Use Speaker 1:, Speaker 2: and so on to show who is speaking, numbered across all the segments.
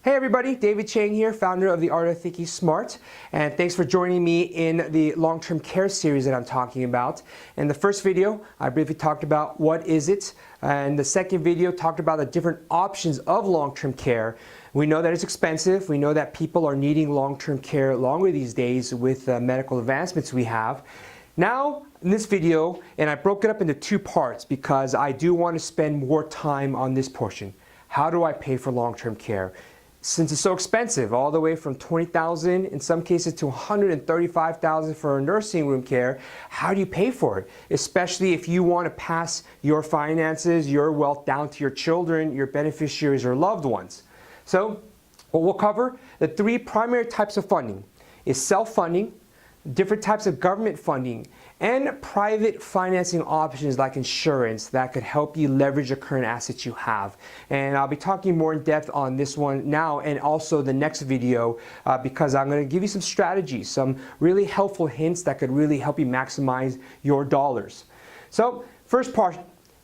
Speaker 1: Hey everybody, David Chang here, founder of The Art of Thinking Smart, and thanks for joining me in the long-term care series that I'm talking about. In the first video, I briefly talked about what is it, and the second video talked about the different options of long-term care. We know that it's expensive, we know that people are needing long-term care longer these days with the medical advancements we have. Now, in this video, and I broke it up into two parts because I do want to spend more time on this portion. How do I pay for long-term care? Since it's so expensive, all the way from $20,000 in some cases to $135,000 for nursing room care, how do you pay for it? Especially if you want to pass your finances, your wealth down to your children, your beneficiaries or loved ones. So, what we'll cover, the three primary types of funding is self-funding, different types of government funding, and private financing options like insurance that could help you leverage the current assets you have. And I'll be talking more in depth on this one now and also the next video because I'm going to give you some strategies, some really helpful hints that could really help you maximize your dollars. So first part,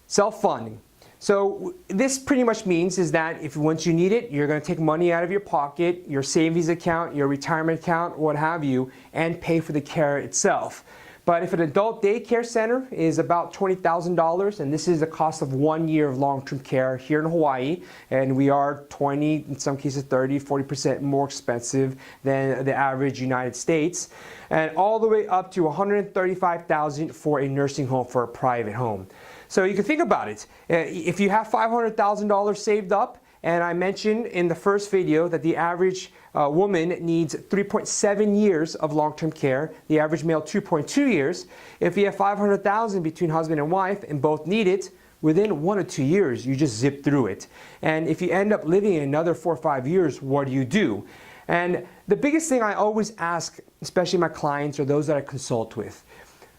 Speaker 1: self-funding. So this pretty much means is that if once you need it, you're going to take money out of your pocket, your savings account, your retirement account, what have you, and pay for the care itself. But if an adult daycare center is about $20,000, and this is the cost of 1 year of long-term care here in Hawaii, and we are 20, in some cases 30, 40% more expensive than the average United States, and all the way up to $135,000 for a nursing home, for a private home. So you can think about it. If you have $500,000 saved up, and I mentioned in the first video that the average woman needs 3.7 years of long-term care, the average male 2.2 years. If you have $500,000 between husband and wife and both need it, within 1 or 2 years, you just zip through it. And if you end up living another 4 or 5 years, what do? And the biggest thing I always ask, especially my clients or those that I consult with,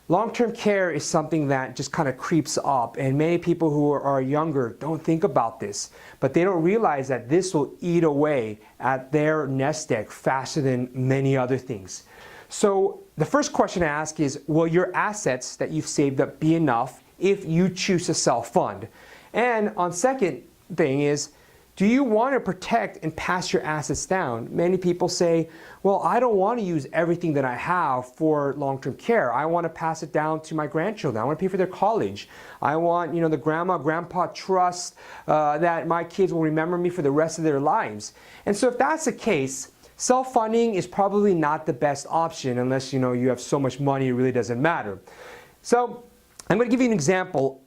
Speaker 1: long-term care is something that just kind of creeps up, and many people who are younger don't think about this, but they don't realize that this will eat away at their nest egg faster than many other things. So the first question to ask is, will your assets that you've saved up be enough if you choose to self-fund? And on second thing is, do you want to protect and pass your assets down? Many people say, well, I don't want to use everything that I have for long-term care. I want to pass it down to my grandchildren. I want to pay for their college. I want, the grandma, grandpa trust that my kids will remember me for the rest of their lives. And so if that's the case, self-funding is probably not the best option unless, you have so much money it really doesn't matter. So I'm going to give you an example.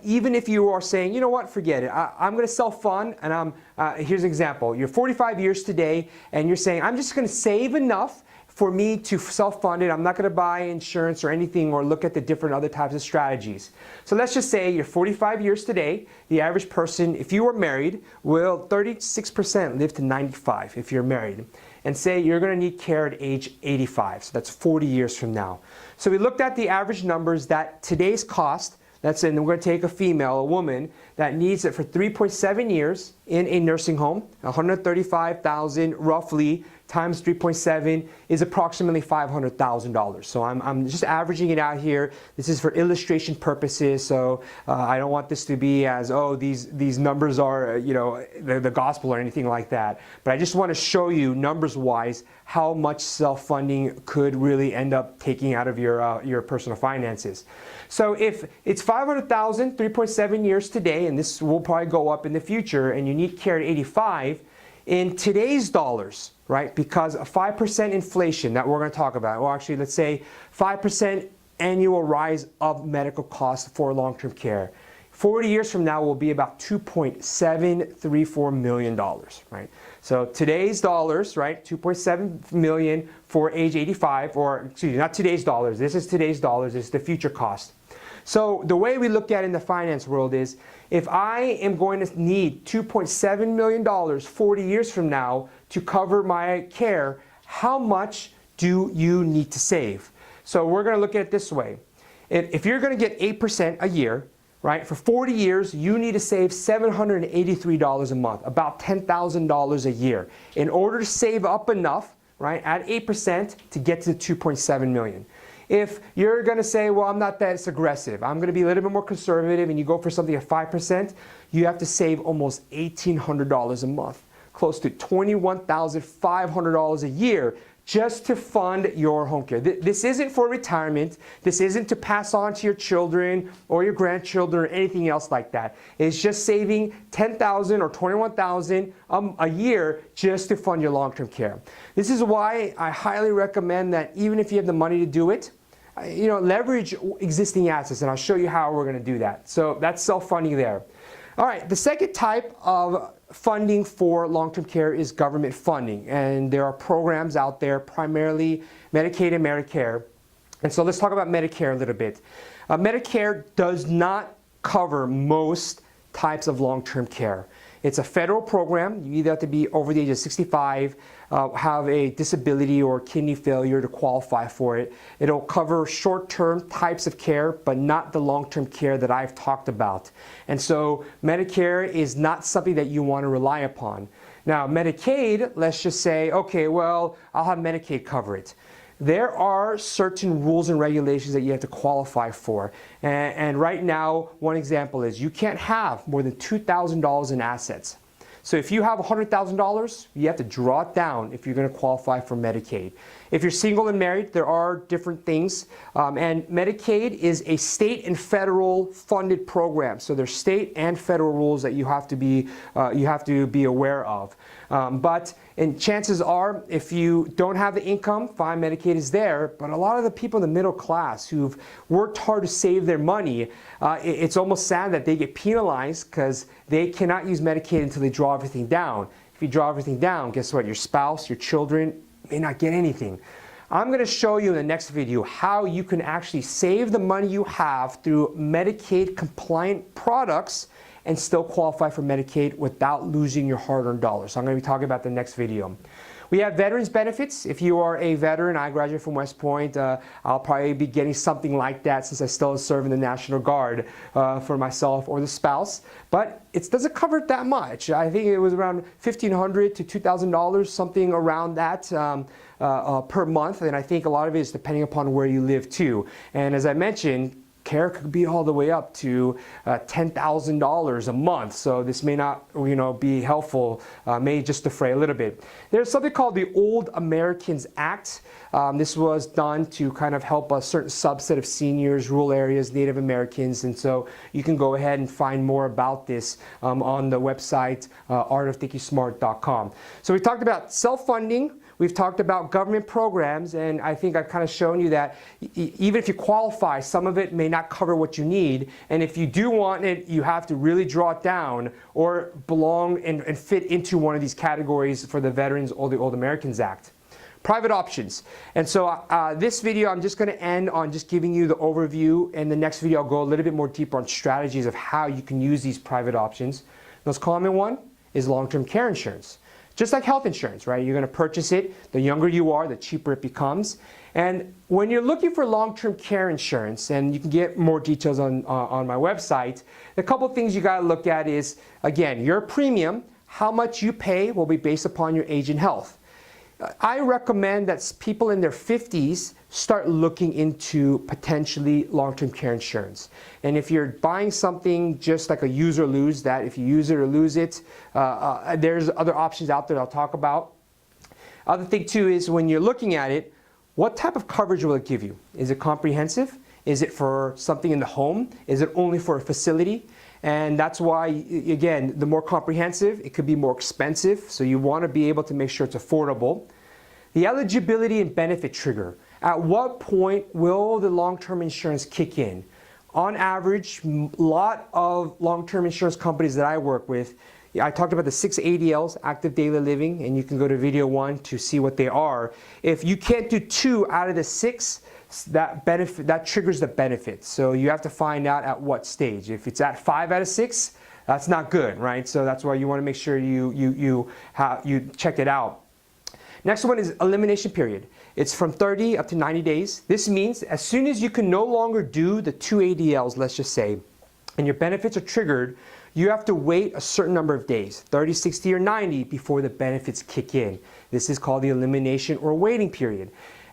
Speaker 1: Even if you are saying, you know what, forget it, I'm going to self-fund, and here's an example. You're 45 years today, and you're saying, I'm just going to save enough for me to self-fund it. I'm not going to buy insurance or anything or look at the different other types of strategies. So let's just say you're 45 years today. The average person, if you were married, will 36% live to 95 if you're married. And say you're going to need care at age 85. So that's 40 years from now. So we looked at the average numbers that today's cost. That's it. And we're going to take a female, a woman, that needs it for 3.7 years in a nursing home. 135,000 roughly times 3.7 is approximately $500,000. So I'm just averaging it out here. This is for illustration purposes. So I don't want this to be as, oh, these numbers are, the gospel or anything like that. But I just want to show you numbers-wise how much self-funding could really end up taking out of your personal finances. So if it's $500,000, 3.7 years today, and this will probably go up in the future, and you need care at 85, in today's dollars, right, because of 5% inflation that we're going to talk about, or actually let's say 5% annual rise of medical costs for long-term care, 40 years from now will be about $2.734 million, right? So today's dollars, right, 2.7 million for age 85, or excuse me, not today's dollars, this is today's dollars, this is the future cost. So the way we look at it in the finance world is, if I am going to need $2.7 million 40 years from now to cover my care, how much do you need to save? So we're going to look at it this way. If you're going to get 8% a year, right, for 40 years, you need to save $783 a month, about $10,000 a year, in order to save up enough, right, at 8% to get to the 2.7 million. If you're going to say, well, I'm not that aggressive, I'm going to be a little bit more conservative, and you go for something at 5%, you have to save almost $1,800 a month. close to $21,500 a year just to fund your home care. This isn't for retirement. This isn't to pass on to your children or your grandchildren or anything else like that. It's just saving $10,000 or $21,000 a year just to fund your long-term care. This is why I highly recommend that even if you have the money to do it, leverage existing assets, and I'll show you how we're going to do that. So that's self-funding there. All right, the second type of funding for long-term care is government funding, and there are programs out there, primarily Medicaid and Medicare. And so let's talk about Medicare a little bit. Medicare does not cover most types of long-term care. It's a federal program. You either have to be over the age of 65, have a disability or kidney failure to qualify for it. It'll cover short-term types of care, but not the long-term care that I've talked about. And so Medicare is not something that you want to rely upon. Now, Medicaid, let's just say, okay, well, I'll have Medicaid cover it. There are certain rules and regulations that you have to qualify for. And right now, one example is you can't have more than $2,000 in assets. So if you have $100,000, you have to draw it down if you're going to qualify for Medicaid. If you're single and married, there are different things. And Medicaid is a state and federal funded program. So there's state and federal rules that you have to be aware of. And chances are, if you don't have the income, fine, Medicaid is there. But a lot of the people in the middle class who've worked hard to save their money, it's almost sad that they get penalized because they cannot use Medicaid until they draw everything down. If you draw everything down, guess what? Your spouse, your children may not get anything. I'm going to show you in the next video how you can actually save the money you have through Medicaid compliant products and still qualify for Medicaid without losing your hard-earned dollars. So I'm going to be talking about the next video. We have veterans benefits. If you are a veteran, I graduated from West Point, I'll probably be getting something like that since I still serve in the National Guard for myself or the spouse. But it doesn't cover it that much. I think it was around $1,500 to $2,000, something around that per month. And I think a lot of it is depending upon where you live too. And as I mentioned, care could be all the way up to $10,000 a month. So this may not, be helpful, may just defray a little bit. There's something called the Old Americans Act. This was done to kind of help a certain subset of seniors, rural areas, Native Americans. And so you can go ahead and find more about this on the website, artofthinkingsmart.com. So we talked about self-funding. We've talked about government programs, and I think I've kind of shown you that even if you qualify, some of it may not cover what you need. And if you do want it, you have to really draw it down or belong and fit into one of these categories for the Veterans or the Old Americans Act. Private options. And so this video, I'm just going to end on just giving you the overview. And the next video, I'll go a little bit more deeper on strategies of how you can use these private options. The most common one is long-term care insurance. Just like health insurance, right? You're going to purchase it. The younger you are, the cheaper it becomes. And when you're looking for long-term care insurance, and you can get more details on my website, a couple of things you got to look at is, again, your premium, how much you pay will be based upon your age and health. I recommend that people in their 50s start looking into potentially long-term care insurance. And if you're buying something just like a use or lose, that if you use it or lose it, there's other options out there I'll talk about. Other thing too is when you're looking at it, what type of coverage will it give you? Is it comprehensive? Is it for something in the home? Is it only for a facility? And that's why, again, the more comprehensive, it could be more expensive. So you want to be able to make sure it's affordable. The eligibility and benefit trigger. At what point will the long-term insurance kick in? On average, a lot of long-term insurance companies that I work with, I talked about the 6 ADLs, active daily living, and you can go to video 1 to see what they are. If you can't do 2 out of the 6, that triggers the benefit. So you have to find out at what stage. If it's at 5 out of 6, that's not good, right? So that's why you want to make sure you check it out. Next one is elimination period. It's from 30 up to 90 days. This means as soon as you can no longer do the 2 ADLs, let's just say, and your benefits are triggered, you have to wait a certain number of days, 30, 60, or 90, before the benefits kick in. This is called the elimination or waiting period.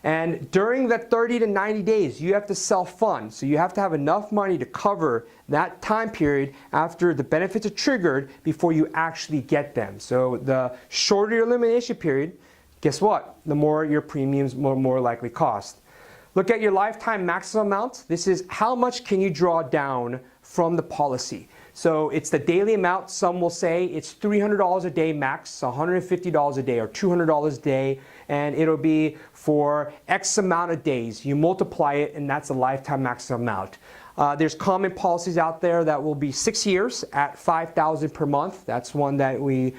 Speaker 1: And during that 30 to 90 days, you have to self-fund. So you have to have enough money to cover that time period after the benefits are triggered before you actually get them. So the shorter your elimination period, guess what? The more your premiums more likely cost. Look at your lifetime maximum amount. This is how much can you draw down from the policy. So it's the daily amount. Some will say it's $300 a day max, $150 a day, or $200 a day, and it'll be for X amount of days. You multiply it, and that's the lifetime maximum amount. There's common policies out there that will be 6 years at $5,000 per month. That's one that we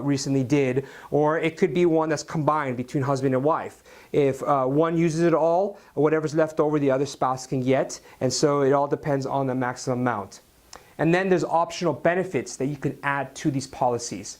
Speaker 1: recently did. Or it could be one that's combined between husband and wife. If one uses it all, whatever's left over, the other spouse can get. And so it all depends on the maximum amount. And then there's optional benefits that you can add to these policies.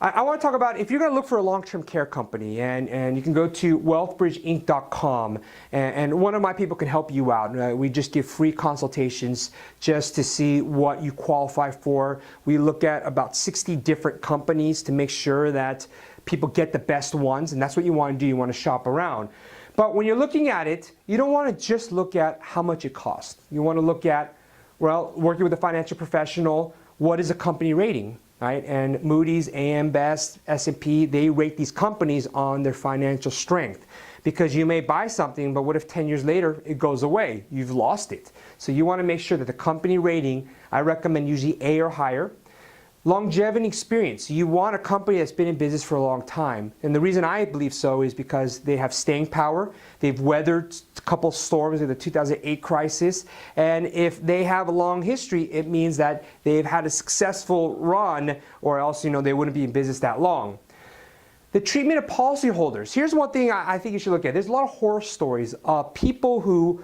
Speaker 1: I want to talk about if you're going to look for a long-term care company, and you can go to wealthbridgeinc.com, and one of my people can help you out. We just give free consultations just to see what you qualify for. We look at about 60 different companies to make sure that people get the best ones, and that's what you want to do. You want to shop around. But when you're looking at it, you don't want to just look at how much it costs. You want to look at, well, working with a financial professional, what is a company rating? Right? And Moody's, AM Best, S&P, they rate these companies on their financial strength. Because you may buy something, but what if 10 years later it goes away? You've lost it. So you want to make sure that the company rating, I recommend usually A or higher. Longevity experience. You want a company that's been in business for a long time. And the reason I believe so is because they have staying power. They've weathered a couple storms in the 2008 crisis. And if they have a long history, it means that they've had a successful run, or else, they wouldn't be in business that long. The treatment of policyholders. Here's one thing I think you should look at. There's a lot of horror stories of people who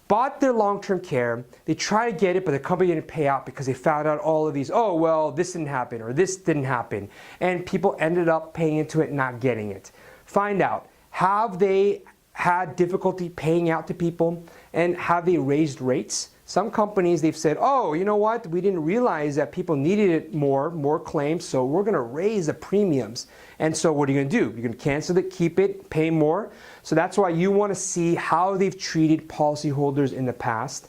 Speaker 1: bought their long-term care, they try to get it, but the company didn't pay out because they found out all of these, oh, well, this didn't happen, or this didn't happen. And people ended up paying into it and not getting it. Find out, have they had difficulty paying out to people, and have they raised rates? Some companies, they've said, oh, you know what, we didn't realize that people needed it more claims, so we're going to raise the premiums. And so what are you going to do? You're going to cancel it, keep it, pay more? So that's why you want to see how they've treated policyholders in the past.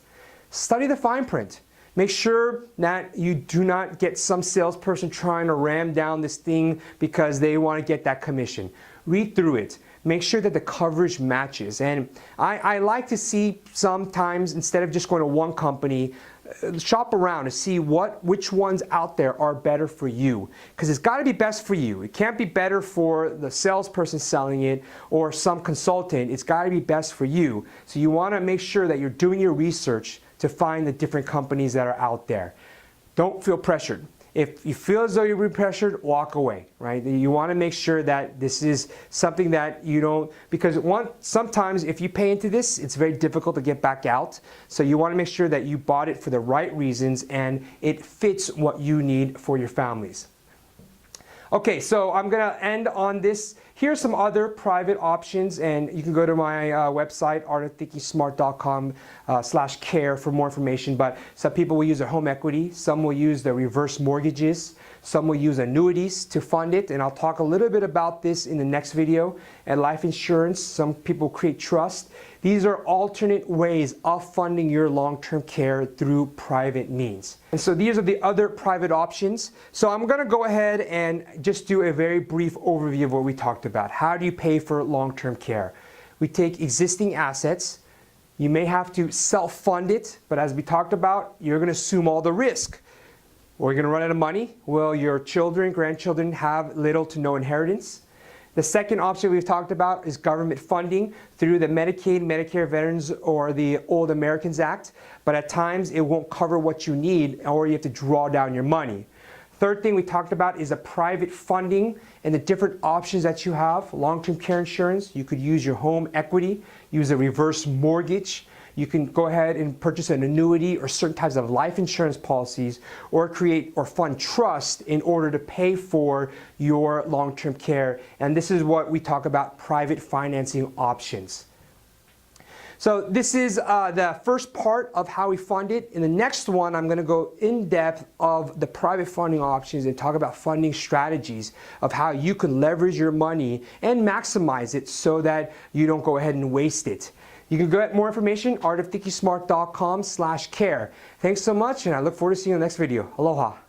Speaker 1: Study the fine print. Make sure that you do not get some salesperson trying to ram down this thing because they want to get that commission. Read through it. Make sure that the coverage matches. And I like to see sometimes, instead of just going to one company, shop around to see which ones out there are better for you. Because it's got to be best for you. It can't be better for the salesperson selling it or some consultant. It's got to be best for you. So you want to make sure that you're doing your research to find the different companies that are out there. Don't feel pressured. If you feel as though you're being pressured, walk away, right? You want to make sure that this is something that you don't, because sometimes if you pay into this, it's very difficult to get back out. So you want to make sure that you bought it for the right reasons and it fits what you need for your families. Okay, so I'm going to end on this. Here's some other private options, and you can go to my website, artthinkysmart.com/care for more information. But some people will use their home equity, some will use their reverse mortgages, some will use annuities to fund it, and I'll talk a little bit about this in the next video. And life insurance, some people create trust. These are alternate ways of funding your long-term care through private means. And so these are the other private options. So I'm going to go ahead and just do a very brief overview of what we talked about. How do you pay for long-term care? We take existing assets. You may have to self-fund it, but as we talked about, you're going to assume all the risk. Or you're going to run out of money. Well, your children, grandchildren have little to no inheritance. The second option we've talked about is government funding through the Medicaid, Medicare Veterans, or the Old Americans Act. But at times, it won't cover what you need, or you have to draw down your money. Third thing we talked about is a private funding and the different options that you have. Long-term care insurance, you could use your home equity, use a reverse mortgage. You can go ahead and purchase an annuity or certain types of life insurance policies, or create or fund trust in order to pay for your long-term care. And this is what we talk about private financing options. So this is the first part of how we fund it. In the next one, I'm going to go in depth of the private funding options and talk about funding strategies of how you can leverage your money and maximize it so that you don't go ahead and waste it. You can get more information, artofthinkingSmart.com/care. Thanks so much, and I look forward to seeing you in the next video. Aloha.